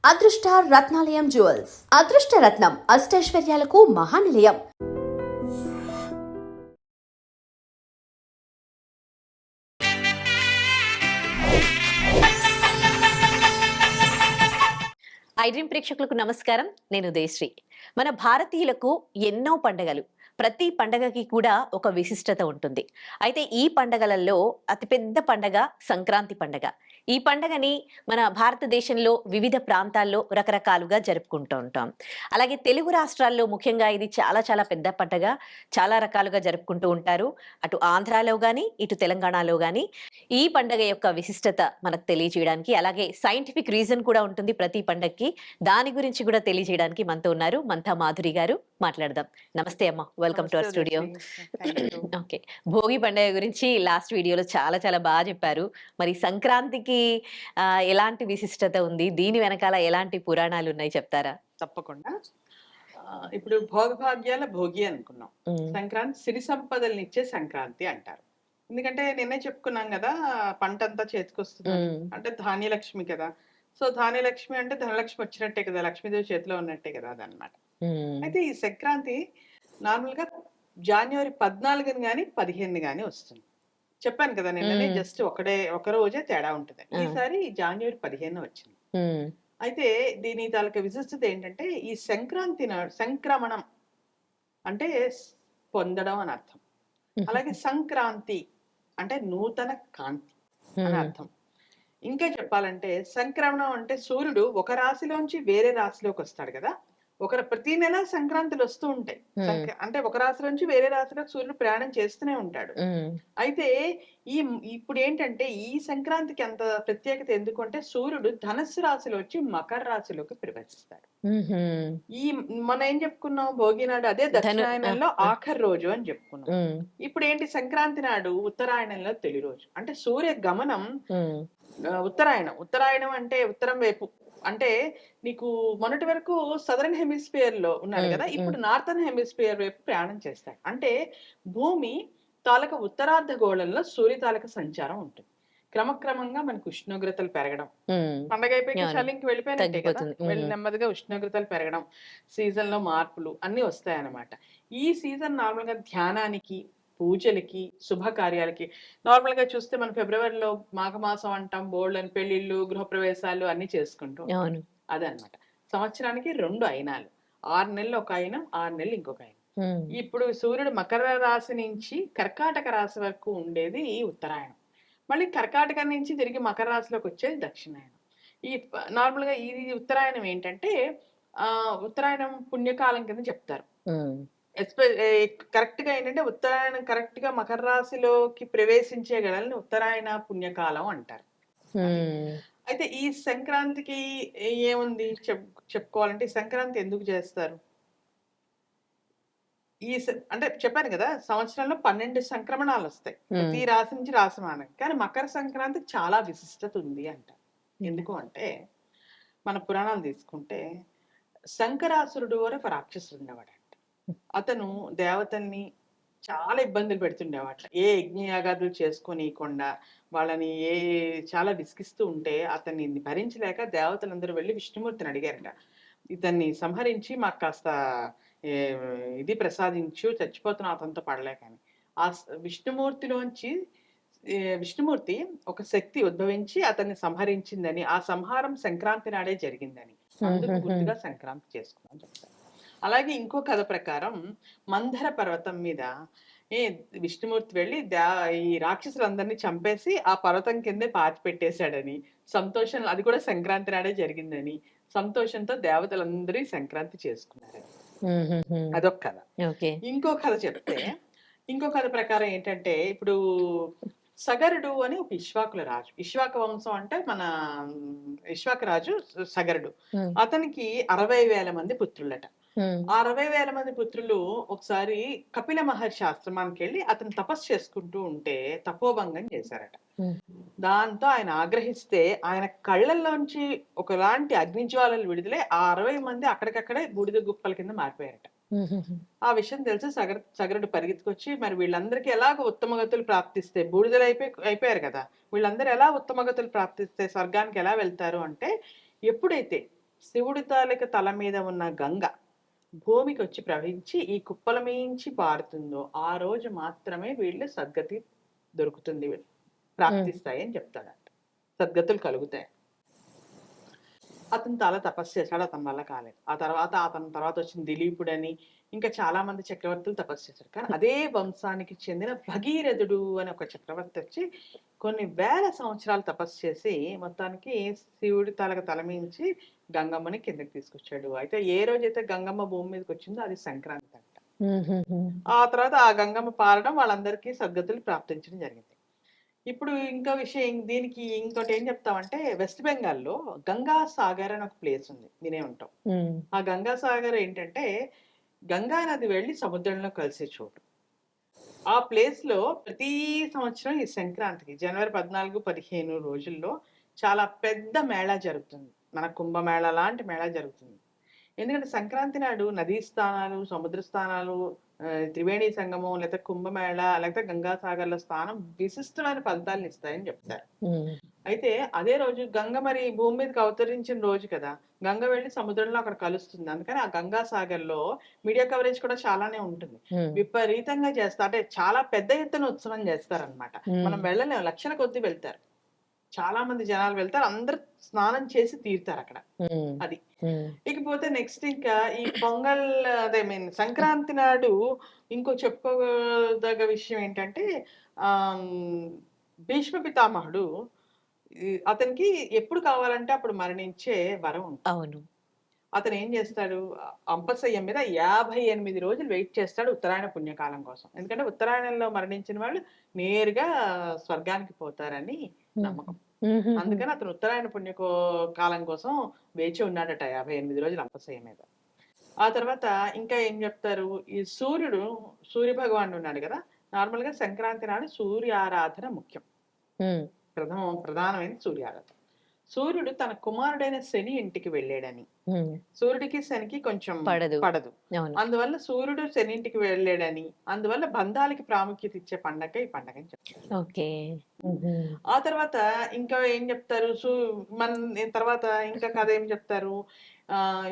అదృష్ట రత్నాలయం జ్యువెల్స్ అదృష్ట రత్నం అష్టైశ్వర్యాలకు మహానిలయం. ఐడ్రీమ్ ప్రేక్షకులకు నమస్కారం. నేను ఉదయశ్రీ. మన భారతీయులకు ఎన్నో పండగలు, ప్రతి పండగకి కూడా ఒక విశిష్టత ఉంటుంది. అయితే ఈ పండగలలో అతిపెద్ద పండగ సంక్రాంతి పండగ. ఈ పండగని మన భారతదేశంలో వివిధ ప్రాంతాల్లో రకరకాలుగా జరుపుకుంటూ ఉంటాం. అలాగే తెలుగు రాష్ట్రాల్లో ముఖ్యంగా ఇది చాలా చాలా పెద్ద పండగ, చాలా రకాలుగా జరుపుకుంటూ ఉంటారు. అటు ఆంధ్రాలో కానీ ఇటు తెలంగాణలో కానీ ఈ పండగ యొక్క విశిష్టత మనకు తెలియజేయడానికి, అలాగే సైంటిఫిక్ రీజన్ కూడా ఉంటుంది ప్రతి పండగకి. దాని గురించి కూడా తెలియజేయడానికి మనతో ఉన్నారు మంతా మాధురి గారు. మాట్లాడదాం. నమస్తే అమ్మ, welcome to our studio. Okay, Bhogi పండుగ గురించి లాస్ట్ వీడియోలో చాలా చాలా బాగా చెప్పారు. మరి సంక్రాంతికి ఎలాంటి విశిష్టత ఉంది, దీని వెనకాల ఎలాంటి పురాణాలు ఉన్నాయి చెప్తారా? తప్పకుండా. ఇప్పుడు భోగభాగ్యాల భోగి అనుకున్నాం. సంక్రాంతి సిరి సంపదలనిచ్చే సంక్రాంతి అంటారు. ఎందుకంటే నిన్నే చెప్పుకున్నాం కదా, పంట అంతా చేతికొస్తుంది అంటే ధాన్యలక్ష్మి కదా. సో ధాన్యలక్ష్మి అంటే ధనలక్ష్మి వచ్చినట్టే కదా, లక్ష్మీదేవి చేతిలో ఉన్నట్టే కదా అదనమాట. అయితే ఈ సంక్రాంతి నార్మల్ గా జనవరి 14 గాని 15 గాని వస్తుంది. చెప్పాను కదా నిన్ననే, జస్ట్ ఒక రోజే తేడా ఉంటుంది. ఈసారి జనవరి 15 వచ్చింది. అయితే దీని తాలూకా విశిష్టత ఏంటంటే, ఈ సంక్రాంతి సంక్రమణం అంటే పొందడం అని అర్థం. అలాగే సంక్రాంతి అంటే నూతన కాంతి అని అర్థం. ఇంకా చెప్పాలంటే సంక్రమణం అంటే సూర్యుడు ఒక రాశిలోంచి వేరే రాశిలోకి వస్తాడు కదా. ప్రతి నెల సంక్రాంతులు వస్తూ ఉంటాయి. అంటే ఒక రాశి నుంచి వేరే రాశిలోకి సూర్యుడు ప్రయాణం చేస్తూనే ఉంటాడు. అయితే ఇప్పుడు ఏంటంటే ఈ సంక్రాంతికి అంత ప్రత్యేకత ఎందుకంటే సూర్యుడు ధనస్సు రాశిలో వచ్చి మకర రాశిలోకి ప్రవేశిస్తాడు. మనం ఏం చెప్పుకున్నాం, భోగి నాడు అదే దక్షిణాయనంలో ఆఖరి రోజు అని చెప్పుకున్నాం. ఇప్పుడు ఏంటి, సంక్రాంతి నాడు ఉత్తరాయణంలో తొలి రోజు. అంటే సూర్య గమనం ఉత్తరాయణం అంటే ఉత్తరం వైపు. అంటే నీకు మొన్నటి వరకు సదరన్ హెమిస్ఫియర్ లో ఉన్నారు కదా, ఇప్పుడు నార్థన్ హెమిస్ఫియర్ వైపు ప్రయాణం చేస్తాడు. అంటే భూమి తాలూకా ఉత్తరార్ధ గోళంలో సూర్య తాలూకా సంచారం ఉంటుంది. క్రమక్రమంగా మనకు ఉష్ణోగ్రతలు పెరగడం, పండగ అయిపోయి చలింకి వెళ్ళిపోయినట్టే కదా, నెమ్మదిగా ఉష్ణోగ్రతలు పెరగడం, సీజన్ లో మార్పులు అన్ని వస్తాయన్నమాట. ఈ సీజన్ నార్మల్ గా ధ్యానానికి, పూజలకి, శుభకార్యాలకి. నార్మల్ గా చూస్తే మనం ఫిబ్రవరిలో మాఘమాసం అంటాం, బోల్డ్ అని పెళ్లిళ్ళు, గృహప్రవేశాలు అన్ని చేసుకుంటాం. అదనమాట. సంవత్సరానికి 2 అయినాలు, 6 నెలలు ఒక అయినం, 6 నెలలు ఇంకొక అయినం. ఇప్పుడు సూర్యుడు మకర రాశి నుంచి కర్కాటక రాశి వరకు ఉండేది ఈ ఉత్తరాయణం. మళ్ళీ కర్కాటక నుంచి తిరిగి మకర రాశిలోకి వచ్చేది దక్షిణాయనం. ఈ నార్మల్ గా ఈ ఉత్తరాయణం ఏంటంటే ఉత్తరాయణం పుణ్యకాలం కింద చెప్తారు. కరెక్ట్ గా ఏంటంటే ఉత్తరాయణం కరెక్ట్ గా మకర రాశిలోకి ప్రవేశించే గడల్ని ఉత్తరాయణ పుణ్యకాలం అంటారు. అయితే ఈ సంక్రాంతికి ఏముంది చెప్పుకోవాలంటే, సంక్రాంతి ఎందుకు చేస్తారు? అంటే చెప్పాను కదా, సంవత్సరంలో 12 సంక్రమణాలు వస్తాయి, ప్రతి రాశి నుంచి రాశి మాన. కానీ మకర సంక్రాంతికి చాలా విశిష్టత ఉంది అంట. ఎందుకు అంటే, మన పురాణాలు తీసుకుంటే శంకరాసురుడు ఒక రాక్షసుడు ఉండేవాడు. అతను దేవతల్ని చాలా ఇబ్బందులు పెడుతుండేవాట. ఏ యజ్ఞయాగాదులు చేసుకోనీయకుండా వాళ్ళని చాలా విసిగిస్తూ ఉంటే అతన్ని భరించలేక దేవతలందరూ వెళ్ళి విష్ణుమూర్తిని అడిగారట, ఇతన్ని సంహరించి మాకు కాస్త ఇది ప్రసాదించు, చచ్చిపోతున్న అతనితో పడలేకని. ఆ విష్ణుమూర్తి ఒక శక్తి ఉద్భవించి అతన్ని సంహరించిందని, ఆ సంహారం సంక్రాంతి నాడే జరిగిందని, అందుకు గుర్తుగా సంక్రాంతి చేసుకున్నాం చెప్తారు. అలాగే ఇంకో కథ ప్రకారం మందర పర్వతం మీద విష్ణుమూర్తి వెళ్ళి ఈ రాక్షసులందరినీ చంపేసి ఆ పర్వతం కిందే పాతి పెట్టేశాడని, సంతోషం అది కూడా సంక్రాంతి నాడే జరిగిందని, సంతోషంతో దేవతలందరూ సంక్రాంతి చేసుకున్నారని. అదొక కథ. ఇంకో కథ ప్రకారం ఏంటంటే, ఇప్పుడు సగరుడు అని ఒక ఇక్ష్వాకుల రాజు. ఇక్ష్వాక వంశం అంటే మన ఇక్ష్వాక రాజు సగరుడు. అతనికి 60,000 మంది పుత్రులట. ఆ 60,000 మంది పుత్రులు ఒకసారి కపిల మహర్షి ఆశ్రమానికి వెళ్ళి అతను తపస్సు చేసుకుంటూ ఉంటే తపోభంగం చేశారట. దాంతో ఆయన ఆగ్రహిస్తే ఆయన కళ్ళల్లోంచి ఒకలాంటి అగ్నిజ్వాలలు విడుదలై ఆ 60 మంది అక్కడికక్కడే బూడిద గుప్పల కింద మారిపోయారట. ఆ విషయం తెలిసి సగరుడు పరిగెత్తుకొచ్చి, మరి వీళ్ళందరికీ ఎలాగ ఉత్తమగతులు ప్రాప్తిస్తే, బూడిదలు అయిపోయారు కదా, వీళ్ళందరూ ఎలా ఉత్తమగతులు ప్రాప్తిస్తే స్వర్గానికి ఎలా వెళ్తారు అంటే, ఎప్పుడైతే శివుడి తాలూక తల మీద ఉన్న గంగ భూమికి వచ్చి ప్రవహించి ఈ కుప్పల మించి పారుతుందో ఆ రోజు మాత్రమే వీళ్ళు సద్గతి దొరుకుతుంది, ప్రాప్తిస్తాయి అని చెప్తాడంట. సద్గతులు కలుగుతాయి. అతను చాలా తపస్సు చేశాడు, అతని వల్ల కాలేదు. అతని తర్వాత వచ్చిన దిలీపుడని ఇంకా చాలా మంది చక్రవర్తులు తపస్సు చేశారు. కానీ అదే వంశానికి చెందిన భగీరథుడు అని ఒక చక్రవర్తి వచ్చి కొన్ని వేల సంవత్సరాలు తపస్సు చేసి మొత్తానికి శివుడి తలమించి గంగమ్మని కిందకి తీసుకొచ్చాడు. అయితే ఏ రోజైతే గంగమ్మ భూమి మీదకి వచ్చిందో అది సంక్రాంతి అంట. ఆ తర్వాత ఆ గంగమ్మ పారడం వాళ్ళందరికీ సద్గతులు ప్రాప్తించడం జరిగింది. ఇప్పుడు ఇంకో విషయం, దీనికి ఇంకోటి ఏం చెప్తామంటే వెస్ట్ బెంగాల్లో గంగా సాగర్ అని ఒక ప్లేస్ ఉంది, వినే ఉంటాం. ఆ గంగా సాగర్ ఏంటంటే గంగా నది వెళ్ళి సముద్రంలో కలిసే చోటు. ఆ ప్లేస్ లో ప్రతి సంవత్సరం ఈ సంక్రాంతికి జనవరి 14-15 రోజుల్లో చాలా పెద్ద మేళా జరుగుతుంది. మన కుంభమేళా లాంటి మేళా జరుగుతుంది. ఎందుకంటే సంక్రాంతి నాడు నదీ స్థానాలు, సముద్ర స్థానాలు, త్రివేణి సంగమం, లేకపోతే కుంభమేళ, లేకపోతే గంగాసాగర్ల స్థానం విశిష్టమైన ఫలితాలను ఇస్తాయని చెప్తారు. అయితే అదే రోజు గంగ మరి భూమి మీదకి అవతరించిన రోజు కదా, గంగ వెళ్ళి సముద్రంలో అక్కడ కలుస్తుంది. అందుకని ఆ గంగాసాగర్ లో మీడియా కవరేజ్ కూడా చాలానే ఉంటుంది. విపరీతంగా చేస్తారు, అంటే చాలా పెద్ద ఎత్తున ఉత్సవం చేస్తారనమాట. మనం వెళ్ళలేము, లక్షల కొద్ది వెళ్తారు, చాలా మంది జనాలు వెళ్తారు, అందరు స్నానం చేసి తీరుతారు అక్కడ. అది ఇకపోతే నెక్స్ట్ ఇంకా ఈ పొంగల్, అదే మీన్ సంక్రాంతి నాడు ఇంకో చెప్పుకోదగ్గ విషయం ఏంటంటే ఆ భీష్మ పితామహుడు అతనికి ఎప్పుడు కావాలంటే అప్పుడు మరణించే వరం ఉంటుంది. అవును. అతను ఏం చేస్తాడు, అంపశయ్యం మీద 58 రోజులు వెయిట్ చేస్తాడు ఉత్తరాయణ పుణ్యకాలం కోసం. ఎందుకంటే ఉత్తరాయణంలో మరణించిన వాళ్ళు నేరుగా స్వర్గానికి పోతారని నమ్మకం. అందుకని అతను ఉత్తరాయణ కాలం కోసం వేచి ఉన్నాడట 58 రోజులు అంపశయ్యం మీద. ఆ తర్వాత ఇంకా ఏం చెప్తారు, ఈ సూర్య భగవానుడు ఉన్నాడు కదా, నార్మల్ గా సంక్రాంతి నాడు సూర్య ఆరాధన ముఖ్యం. ప్రధానమైన సూర్యారాధన. సూర్యుడు తన కుమారుడైన శని ఇంటికి వెళ్ళాడని, సూర్యుడికి శనికి కొంచెం పడదు, అందువల్ల సూర్యుడు శని ఇంటికి వెళ్ళాడని, అందువల్ల బంధాలకి ప్రాముఖ్యత ఇచ్చే పండగ ఈ పండగ అని చెప్తారు. ఆ తర్వాత ఇంకా ఏం చెప్తారు, తర్వాత ఇంకా కథ ఏం చెప్తారు,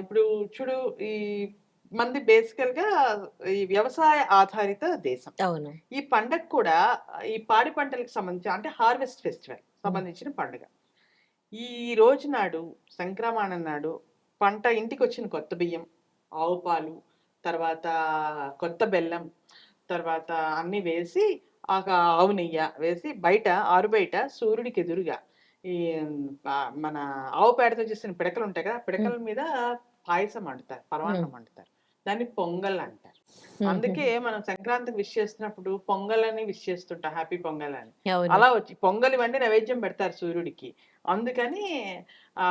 ఇప్పుడు చూడు, ఈ మంది బేసికల్ గా ఈ వ్యవసాయ ఆధారిత దేశం. ఈ పండగ కూడా ఈ పాడి పంటలకు సంబంధించి, అంటే హార్వెస్ట్ ఫెస్టివల్ సంబంధించిన పండుగ. ఈ రోజు నాడు సంక్రమణం నాడు పంట ఇంటికి వచ్చిన కొత్త బియ్యం, ఆవు పాలు, తర్వాత కొత్త బెల్లం, తర్వాత అన్ని వేసి ఆవు నెయ్యి వేసి ఆరు బయట సూర్యుడికి ఎదురుగా ఈ మన ఆవు పేడతో చేసిన పిడకలు ఉంటాయి కదా, పిడకల మీద పాయసం వండుతారు, పరమాన్నం వండుతారు. దాన్ని పొంగల్ అంటారు. అందుకే మనం సంక్రాంతికి విష్ చేస్తున్నప్పుడు పొంగల్ అని విష్ చేస్తుంటాం, హ్యాపీ పొంగల్ అని. అలా వచ్చి పొంగల్ ఇవ్వండి నైవేద్యం పెడతారు సూర్యుడికి. అందుకని ఆ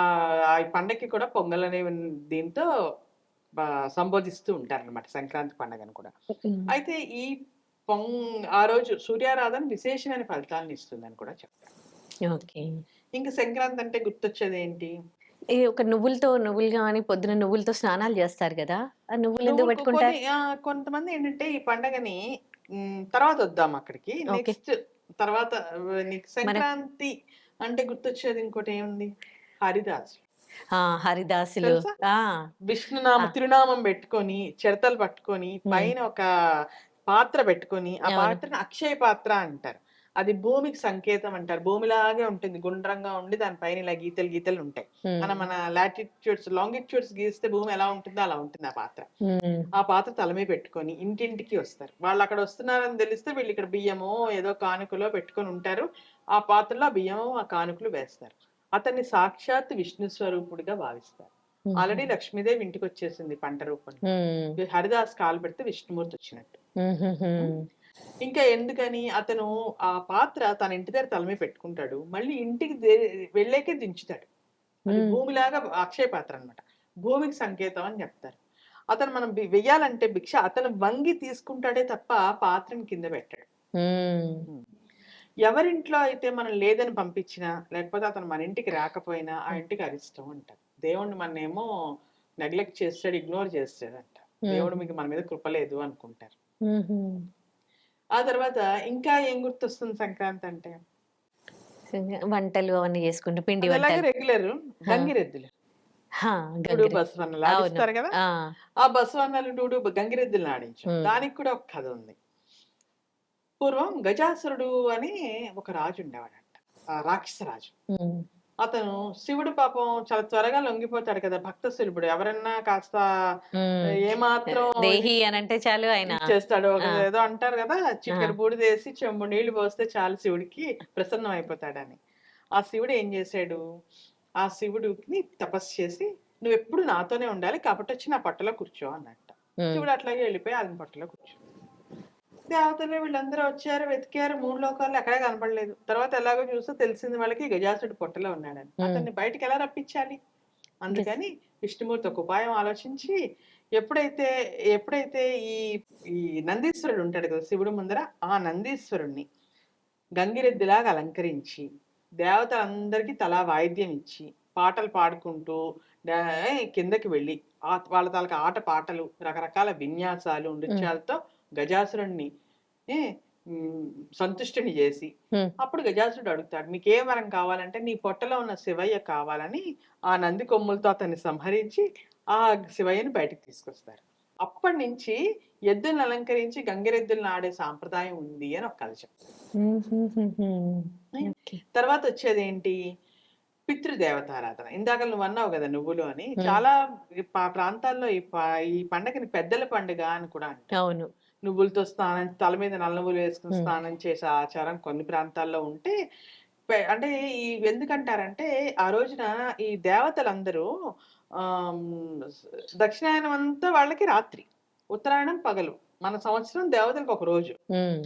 పండగకి కూడా పొంగల్ అనే దీంతో సంబోధిస్తూ ఉంటారు అనమాట సంక్రాంతి పండుగను కూడా. అయితే ఈ ఆ రోజు సూర్యారాధన విశేషమైన ఫలితాలను ఇస్తుందని కూడా చెప్తారు. ఇంకా సంక్రాంతి అంటే గుర్తొచ్చేది ఏంటి, ఒక నువ్వులు కానీ పొద్దున నువ్వులతో స్నానాలు చేస్తారు కదా, ఆ నువ్వులు ఎందుకు పెట్టుకుంటారు? కొంతమంది ఏంటంటే ఈ పండగని తర్వాత వద్దాం అక్కడికి, నెక్స్ట్ తర్వాత సంక్రాంతి అంటే గుర్తొచ్చేది ఇంకోటి ఏముంది, హరిదాసులు విష్ణునామ తిరునామం పెట్టుకొని చిరతలు పట్టుకొని పైన ఒక పాత్ర పెట్టుకొని, ఆ పాత్రని అక్షయ పాత్ర అంటారు. అది భూమికి సంకేతం అంటారు. భూమిలాగే ఉంటుంది, గుండ్రంగా ఉండి దానిపైన ఇలా గీతలు ఉంటాయి. మన లాటిట్యూడ్స్ లాంగిట్యూడ్స్ గీస్తే భూమి ఎలా ఉంటుందో అలా ఉంటుంది ఆ పాత్ర. ఆ పాత్ర తలమే పెట్టుకొని ఇంటింటికి వస్తారు. వాళ్ళు అక్కడ వస్తున్నారని తెలిస్తే వీళ్ళు ఇక్కడ బియ్యమో ఏదో కానుకలో పెట్టుకొని ఉంటారు. ఆ పాత్రలో ఆ బియ్యమో ఆ కానుకలు వేస్తారు. అతన్ని సాక్షాత్ విష్ణు స్వరూపుడిగా భావిస్తారు. ఆల్రెడీ లక్ష్మీదేవి ఇంటికి వచ్చేసింది పంట రూపంలో. హరిదాస్ కాలు పెడితే విష్ణుమూర్తి వచ్చినట్టు. ఇంకా ఎందుకని అతను ఆ పాత్ర తన ఇంటి దగ్గర తలమే పెట్టుకుంటాడు, మళ్ళీ ఇంటికి వెళ్ళాకే దించుతాడు. అది భూమిలాగా అక్షయ పాత్ర అనమాట, భూమికి సంకేతం అని చెప్తారు. అతను మనం వెయ్యాలంటే భిక్ష అతను వంగి తీసుకుంటాడే తప్ప పాత్రని కింద పెట్టాడు. ఎవరింట్లో అయితే మనం లేదని పంపించినా, లేకపోతే అతను మన ఇంటికి రాకపోయినా ఆ ఇంటికి అరిష్టం అంటారు. దేవుడిని మననేమో నెగ్లెక్ట్ చేస్తాడు, ఇగ్నోర్ చేస్తాడు అంట. దేవుడు మీకు మన మీద కృపలేదు అనుకుంటారు. ఆ తర్వాత ఇంకా ఏం గుర్తొస్తుంది సంక్రాంతి అంటే, వంటలు అవన్నీ చేసుకుంటూ పిండి వంటలు, రెగ్యులర్ గంగిరెద్దులు. హా, డూడు గంగిరెద్దు. బసవన్నలు అవును. ఆడిస్తారు కదా, ఆ ఆ బసవన్నలు గంగిరెద్దులను ఆడించాం. ఉమ్, దానికి కూడా ఒక కథ ఉంది. పూర్వం గజాసురుడు అని ఒక రాజు ఉండేవాడంట, ఆ రాక్షస రాజు. ఉమ్, అతను శివుడు పాపం చాలా త్వరగా లొంగిపోతాడు కదా భక్త సులభుడు. ఎవరన్నా కాస్త ఉమ్. ఏమాత్రం దేహి అని అంటే చాలు ఆయన. ఇచ్చేస్తాడు. ఒక ఆ ఏదో అంటారు కదా, ఆ చిటికెడు బూడిదేసి చెంబు నీళ్లు పోస్తే చాలు శివుడికి ప్రసన్నం అయిపోతాడని. ఆ శివుడు ఏం చేశాడు, ఆ శివుడిని తపస్సు చేసి నువ్వు ఎప్పుడు నాతోనే ఉండాలి కాబట్టి వచ్చి నా పట్టలో కూర్చో అన్నట్ట. ఉమ్, శివుడు అట్లాగే వెళ్ళిపోయి ఆయన పట్టలో కూర్చో. దేవతలు వీళ్ళందరూ వచ్చారు, వెతికారు, 3 లోకాల్లో ఎక్కడా కనపడలేదు. తర్వాత ఎలాగో చూస్తే తెలిసింది వాళ్ళకి గజాసుడు పొట్టలో ఉన్నాడని. ఉమ్. అతన్ని బయటికి ఎలా రప్పించాలి? అందుకని విష్ణుమూర్తి ఒక ఉపాయం ఆలోచించి, ఎప్పుడైతే ఎప్పుడైతే ఈ ఈ నందీశ్వరుడు ఉంటాడు కదా శివుడు ముందర, ఆ నందీశ్వరుణ్ణి గంగిరెద్దులాగా అలంకరించి దేవతలందరికీ తలా వాయిద్యం ఇచ్చి పాటలు పాడుకుంటూ కిందకి వెళ్ళి వాళ్ళ తాలూకా ఆట పాటలు రకరకాల విన్యాసాలు నృత్యాలతో గజాసురుణ్ణి ఏ, సంతుష్టిని చేసి ఉమ్, అప్పుడు గజాసురుడు అడుగుతాడు, నీకే వరం కావాలంటే నీ పొట్టలో ఉన్న శివయ్య కావాలని ఆ నంది కొమ్ములతో అతన్ని సంహరించి ఆ శివయ్యని బయటకు తీసుకొస్తారు. అప్పటి నుంచి ఎద్దులను అలంకరించి గంగిరెద్దులను ఆడే సాంప్రదాయం ఉంది అని ఒక కథ చెప్తారు. ఓకే. తర్వాత వచ్చేది ఏంటి, పితృదేవతారాధన. ఇందాక నువ్వు అన్నావు కదా నువ్వులు అని. ఉమ్, చాలా ప్రాంతాల్లో ఈ పండగని పెద్దల పండుగ అని కూడా అంటారు. అవును. నువ్వులతో స్నానం, తల మీద నల్ల నువ్వులు వేసుకుని ఉమ్, స్నానం చేసే ఆచారం కొన్ని ప్రాంతాల్లో ఉంటే, అంటే ఈ ఎందుకంటారంటే ఆ రోజున ఈ దేవతలందరూ ఆమ్, దక్షిణాయనం అంతా వాళ్ళకి రాత్రి, ఉత్తరాయణం పగలు. మన సంవత్సరం దేవతలకు ఒక రోజు. ఉమ్,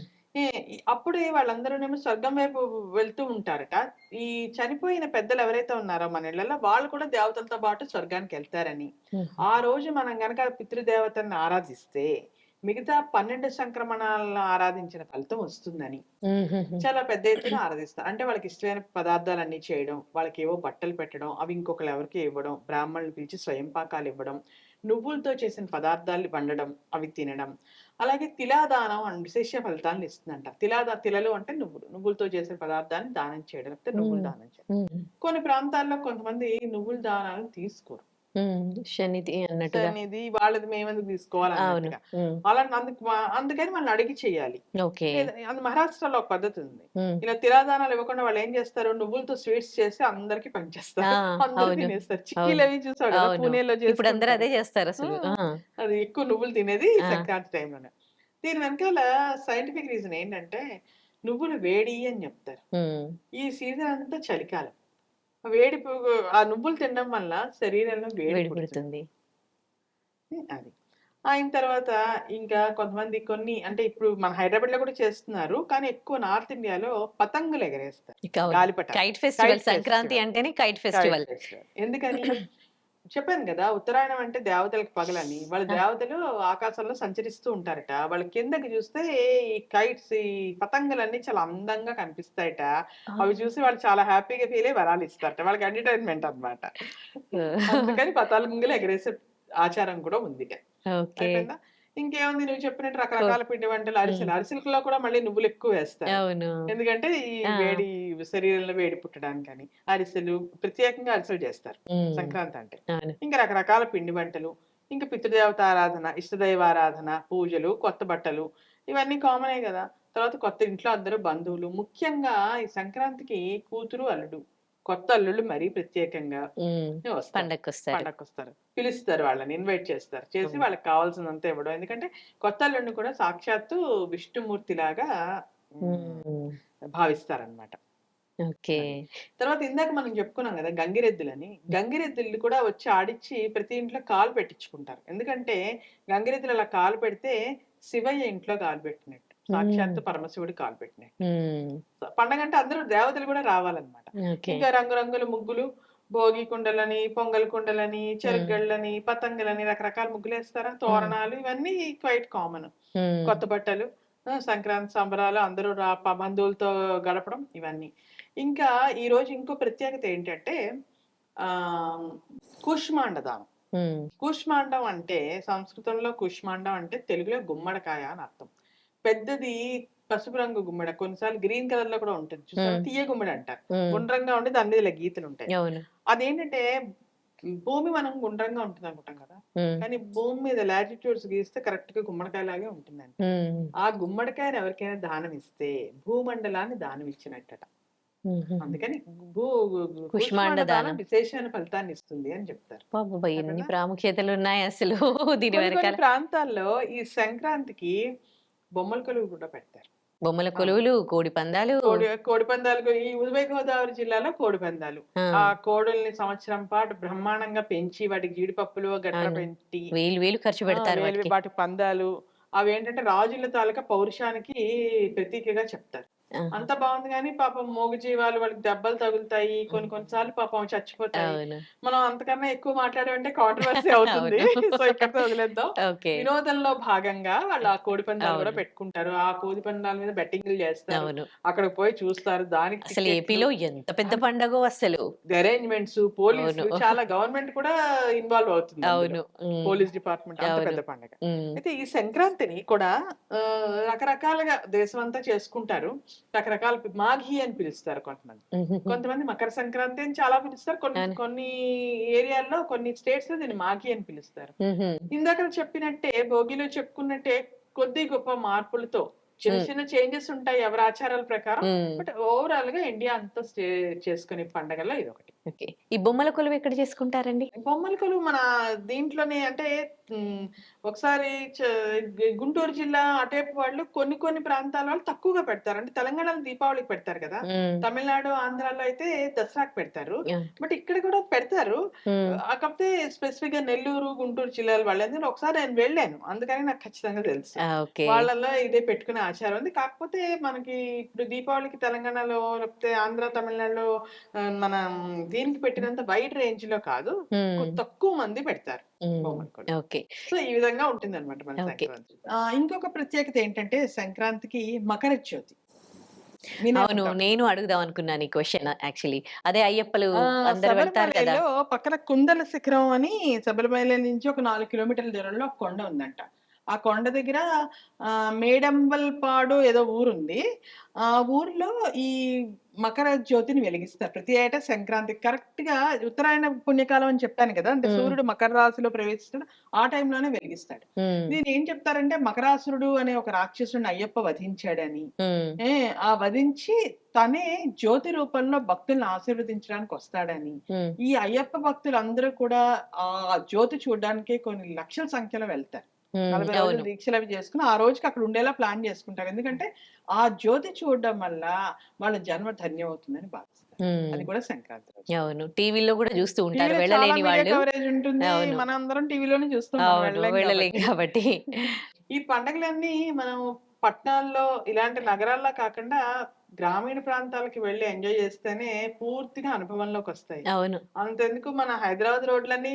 అప్పుడే వాళ్ళందరూనేమో స్వర్గం వైపు వెళ్తూ ఉంటారట. ఈ చనిపోయిన పెద్దలు ఎవరైతే ఉన్నారో మన ఇళ్లలో, వాళ్ళు కూడా దేవతలతో పాటు స్వర్గానికి వెళ్తారని, ఉమ్, ఆ రోజు మనం గనక పితృదేవతలను ఆరాధిస్తే మిగతా 12 సంక్రమణాలను ఆరాధించిన ఫలితం వస్తుందని ఉమ్, ఉమ్, చాలా పెద్ద ఎత్తున ఆరాధిస్తారు. అంటే వాళ్ళకి ఇష్టమైన పదార్థాలన్నీ చేయడం, వాళ్ళకి ఏవో బట్టలు పెట్టడం, అవి ఇంకొకరు ఎవరికి ఇవ్వడం, బ్రాహ్మణులు పిలిచి స్వయం పాకాలు ఇవ్వడం, నువ్వులతో చేసిన పదార్థాలు వండడం, అవి తినడం. అలాగే తిలాదానం అని విశేష ఫలితాలను ఇస్తుందంట. తిలలు అంటే నువ్వులు, నువ్వులతో చేసిన పదార్థాన్ని దానం చేయడం, లేకపోతే నువ్వులు దానం చేయడం. ఉమ్, కొన్ని ప్రాంతాల్లో కొంతమంది నువ్వుల దానాలను తీసుకోరు. శనిది అన్నట్టుగా. ఇది వాళ్ళది మేమెందుకు తీసుకోవాలి అవును. అన్నట్టుగా. అలా అందుకని వాళ్ళని అడిగి చేయాలి. ఓకే. అది మహారాష్ట్రలో ఒక పద్ధతి ఉంది. ఉమ్, ఇలా తిరాదానాలు ఇవ్వకుండా వాళ్ళు ఏం చేస్తారు, నువ్వులతో స్వీట్స్ చేసి అందరికి ఆ, పంచేస్తారు. అందరూ అవును. తినేస్తారు. అవును. చిక్కీలు అవి చూసావు కదా, అవును. పూణేలో ఇప్పుడు అందరూ చేసుకుంటారు. అదే చేస్తారు అసలు. ఆ, అది ఎక్కువ నువ్వులు తినేది ఆ. సంక్రాంతి టైంలోనే. దీని వెనకాల సైంటిఫిక్ రీజన్ ఏంటంటే, నువ్వులు వేడి అని చెప్తారు. ఉమ్, ఈ సీజన్ అంతా చలికాలం. ఆ నువ్వులు తినడం వల్ల శరీరంలో వేడి వేడి పుడుతుంది. పెడుతుంది. అది అయిన తర్వాత ఇంకా కొంతమంది అంటే ఇప్పుడు మన హైదరాబాద్ లో కూడా చేస్తున్నారు, కానీ ఎక్కువ నార్త్ ఇండియాలో పతంగులు ఎగరేస్తారు, గాలిపటాలు. Kite festival. Kite Sankranti festival. అంటేనే కైట్ Kite ఫెస్టివల్. festival. ఎందుకని చెప్పాను కదా, ఉత్తరాయణం అంటే దేవతలకు పగలని. వాళ్ళ దేవతలు ఆకాశంలో సంచరిస్తూ ఉంటారట. వాళ్ళ కిందకి చూస్తే ఈ కైట్స్, ఈ పతంగులన్నీ చాలా అందంగా కనిపిస్తాయట. అవి చూసి వాళ్ళు చాలా హ్యాపీగా ఫీల్ అయ్యి వరాలు ఇస్తారట. వాళ్ళకి ఎంటర్టైన్మెంట్ అన్నమాట. అందుకని పతంగులు ఎగరేసే ఆచారం కూడా ఉంది. ఓకే. అయిపోయిందా? ఇంకేముంది, నువ్వు చెప్పినట్టు రకరకాల పిండి వంటలు, అరిసెలు. అరిసెలలో కూడా మళ్ళీ నువ్వులు ఎక్కువ వేస్తారు. అవును. ఎందుకంటే ఈ ఆ. వేడి, శరీరంలో వేడి పుట్టడానికని అరిసెలు, ప్రత్యేకంగా అరిసెలు చేస్తారు ఉమ్, సంక్రాంతి అంటే. అవును. ఇంకా రకరకాల పిండి వంటలు, ఇంకా పితృదేవత ఆరాధన, ఇష్టదైవారాధన, పూజలు, కొత్త బట్టలు, ఇవన్నీ కామనే కదా. తర్వాత కొత్త ఇంట్లో అందరూ బంధువులు, ముఖ్యంగా ఈ సంక్రాంతికి కూతురు అల్లుడు, కొత్త అల్లుళ్ళు మరీ ప్రత్యేకంగా ఉమ్, వస్తారు. పండక్కి వస్తారు. పండగకి వస్తారు, పిలుస్తారు, వాళ్ళని ఇన్వైట్ చేస్తారు, చేసి వాళ్ళకి కావాల్సినంత ఇవ్వడం. ఎందుకంటే కొత్త అల్లుడిని కూడా సాక్షాత్తు విష్ణుమూర్తి లాగా ఉమ్, భావిస్తారనమాట. ఓకే. తర్వాత ఇందాక మనం చెప్పుకున్నాం కదా గంగిరెద్దులని. గంగిరెద్దులు కూడా వచ్చి ఆడిచ్చి ప్రతి ఇంట్లో కాలు పెట్టించుకుంటారు. ఎందుకంటే గంగిరెద్దులు అలా కాలు పెడితే శివయ్య ఇంట్లో కాలు పెట్టినట్టు, సాక్షాత్తు పరమశివుడు కాలు పెట్టినట్టు. ఉమ్, పండగ అంటే అందరూ దేవతలు కూడా రావాలన్నమాట. ఓకే. ఇంకా రంగురంగుల ముగ్గులు, భోగి కుండలని, పొంగల్ కుండలని, చెరుగళ్ళని, పతంగులని, రకరకాల ముగ్గులు వేస్తారా, తోరణాలు, ఇవన్నీ క్వైట్ కామన్. ఉమ్, కొత్త బట్టలు, సంక్రాంతి సంబరాలు, అందరూ బంధువులతో గడపడం, ఇవన్నీ. ఇంకా ఈ రోజు ఇంకో ప్రత్యేకత ఏంటంటే ఆ కూష్మాండ దానం. ఉమ్, కూష్మాండం అంటే సంస్కృతంలో కూష్మాండం అంటే తెలుగులో గుమ్మడికాయ అని అర్థం. పెద్దది పసుపు రంగు గుమ్మడి, కొన్నిసార్లు గ్రీన్ కలర్ లో కూడా ఉంటుంది చూసారా, తీయ గుమ్మడి అంటారు. ఉమ్, గుండ్రంగా ఉండి దాని మీద ఇలా గీతలు ఉంటాయి. అవును. అదేంటంటే భూమి మనం గుండ్రంగా ఉంటుంది అనుకుంటాం కదా, కానీ భూమి మీద లాటిట్యూడ్స్ గీస్తే కరెక్ట్ గా గుమ్మడికాయ లాగే ఉంటుందండి. ఆ గుమ్మడికాయని ఎవరికైనా దానం ఇస్తే భూమండలాన్ని దానం ఇచ్చినట్టట. అందుకని కుష్మాండ దానం విశేషమైన ఫలితాన్ని ఇస్తుంది అని చెప్తారు. ఎన్ని ప్రాముఖ్యతలు ఉన్నాయి అసలు దీని కొన్ని వెనకాల. ప్రాంతాల్లో ఈ సంక్రాంతికి బొమ్మల కొలువు కూడా పెడతారు. బొమ్మల కొలువులు, కోడి పందాలు. కోడి పందాలు ఈ ఉభయ గోదావరి జిల్లాలో కోడి పందాలు. ఆ కోడుల్ని సంవత్సరం పాటు బ్రహ్మాండంగా పెంచి వాటికి జీడిపప్పులు గట్ర పెట్టి వేలు ఖర్చు పెడతారు. వాటి పందాలు అవి ఏంటంటే రాజుల తాలూకా పౌరుషానికి ప్రతీకగా చెప్తారు. అంత బాగుంది కానీ పాపం మూగజీవాలు వాళ్ళకి దెబ్బలు తగులుతాయి, కొన్నిసార్లు పాపం చచ్చిపోతాయి. మనం అంతకన్నా ఎక్కువ మాట్లాడమంటే కాంట్రవర్సీ అవుతుంది. సో ఇక్కడితో వదిలేద్దాం. వినోదంలో భాగంగా వాళ్ళు ఆ కోడి పందాలు కూడా పెట్టుకుంటారు. ఆ కోడి పందాల మీద బెట్టింగ్లు చేస్తారు, అక్కడ పోయి చూస్తారు. దానికి అసలు ఏపీలో ఎంత పెద్ద పండగో అసలు. అరేంజ్మెంట్స్, పోలీసు, చాలా గవర్నమెంట్ కూడా ఇన్వాల్వ్ అవుతుంది. పోలీస్ డిపార్ట్మెంట్, అంత పెద్ద పండగ. అయితే ఈ సంక్రాంతిని కూడా రకరకాలుగా దేశం అంతా చేసుకుంటారు. రకరకాల మాఘీ అని పిలుస్తారు కొంతమంది మకర సంక్రాంతి అని చాలా పిలుస్తారు. కొన్ని ఏరియాల్లో, కొన్ని స్టేట్స్ లో దీన్ని మాఘీ అని పిలుస్తారు. ఇందాక చెప్పినట్టే, భోగిలో చెప్పుకున్నట్టే కొద్ది గొప్ప మార్పులతో చిన్న చిన్న చేంజెస్ ఉంటాయి ఎవరి ఆచారాల ప్రకారం. బట్ ఓవరాల్ గా ఇండియా అంతా చేసుకునే పండగల్లో ఇది ఒకటి. ఈ బొమ్మల కొలువు ఎక్కడ చేసుకుంటారండి? బొమ్మల కొలువు మన దీంట్లోనే, అంటే ఒకసారి గుంటూరు జిల్లా అటేపు వాళ్ళు కొన్ని ప్రాంతాల వాళ్ళు తక్కువగా పెడతారు. అంటే తెలంగాణలో దీపావళికి పెడతారు కదా, తమిళనాడు, ఆంధ్రాలో అయితే దసరాకి పెడతారు. బట్ ఇక్కడ కూడా పెడతారు. కాకపోతే స్పెసిఫిక్ గా నెల్లూరు, గుంటూరు జిల్లాల వాళ్ళందరూ ఒకసారి నేను వెళ్ళాను, అందుకని నాకు ఖచ్చితంగా తెలుసు. వాళ్ళలో ఇదే పెట్టుకునే ఆచారం ఉంది. కాకపోతే మనకి ఇప్పుడు దీపావళికి తెలంగాణలో లేకపోతే ఆంధ్ర, తమిళనాడులో మన దీనికి పెట్టినంత వైడ్ రేంజ్ లో కాదు, తక్కువ మంది పెడతారు. సో ఈ విధంగా ఉంటుంది అనమాట మన సంక్రాంతి. ఇంకొక ప్రత్యేకత ఏంటంటే సంక్రాంతికి మకర జ్యోతి. అవును, నేను అడుగుదాం అనుకున్నాను ఈ క్వశ్చన్ యాక్చువల్లీ. అదే అయ్యప్పలు అందరూ వెళ్తారు కదా, పక్కన కుందల శిఖరం అని శబరిమల నుంచి ఒక 4 కిలోమీటర్ల దూరంలో ఒక కొండ ఉందంట. ఆ కొండ దగ్గర మేడంబల్పాడు ఏదో ఊరుంది. ఆ ఊర్లో ఈ మకర జ్యోతిని వెలిగిస్తారు ప్రతి ఏటా సంక్రాంతి. కరెక్ట్ గా ఉత్తరాయణ పుణ్యకాలం అని చెప్పాను కదా, అంటే సూర్యుడు మకర రాశిలో ప్రవేశిస్తాడు, ఆ టైంలోనే వెలిగిస్తాడు. దీని ఏం చెప్తారంటే, మకరాసురుడు అనే ఒక రాక్షసుడిని అయ్యప్ప వధించాడని, ఆ వధించి తనే జ్యోతి రూపంలో భక్తులను ఆశీర్వదించడానికి వస్తాడని, ఈ అయ్యప్ప భక్తులు అందరూ కూడా ఆ జ్యోతి చూడడానికి కొన్ని లక్షల సంఖ్యలో వెళ్తారు. 40 రోజులు దీక్షలు అవి చేసుకుని ఆ రోజుకి అక్కడ ఉండేలా ప్లాన్ చేసుకుంటారు. ఎందుకంటే ఆ జ్యోతి చూడడం వల్ల వాళ్ళ జన్మ ధన్యం అవుతుందని భావిస్తారు. అది కూడా సంక్రాంతి. అవును, టీవీలో కూడా చూస్తూ ఉంటారు, వెళ్ళలేని వాళ్ళు. కవరేజ్ ఉంటుంది, మనం అందరం టీవీలోనే చూస్తాం కాబట్టి. ఈ పండుగలన్నీ మనం పట్టణాల్లో ఇలాంటి నగరాల్లో కాకుండా గ్రామీణ ప్రాంతాలకు వెళ్ళి ఎంజాయ్ చేస్తేనే పూర్తిగా అనుభవంలోకి వస్తాయి. అవును, అంతెందుకు మన హైదరాబాద్ రోడ్లన్నీ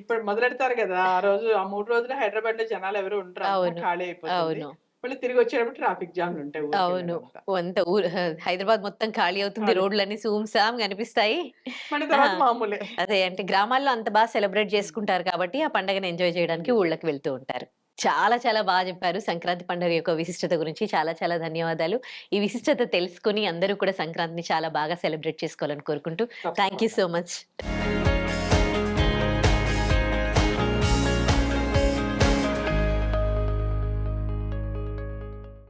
ఇప్పుడు మొదలెడతారు కదా, ఆ రోజు ఆ 3 రోజులు హైదరాబాద్ లో జనాలు ఎవరు ఉంటారు, ఖాళీ అయిపోతుంది. మళ్ళీ తిరిగి వచ్చేటప్పుడు ట్రాఫిక్ జామ్లు ఉంటాయి. అవును, అంత హైదరాబాద్ మొత్తం ఖాళీ అవుతుంది, రోడ్లన్నీ సూమ్సామ్ కనిపిస్తాయి. మామూలే. అదే, అంటే గ్రామాల్లో అంత బాగా సెలబ్రేట్ చేసుకుంటారు కాబట్టి ఆ పండుగను ఎంజాయ్ చేయడానికి ఊళ్ళకి వెళ్తూ ఉంటారు. చాలా చాలా బాగా చెప్పారు సంక్రాంతి పండుగ యొక్క విశిష్టత గురించి. చాలా చాలా ధన్యవాదాలు. ఈ విశిష్టత తెలుసుకుని అందరూ కూడా సంక్రాంతిని చాలా బాగా సెలబ్రేట్ చేసుకోవాలని కోరుకుంటూ థ్యాంక్ యూ సో మచ్.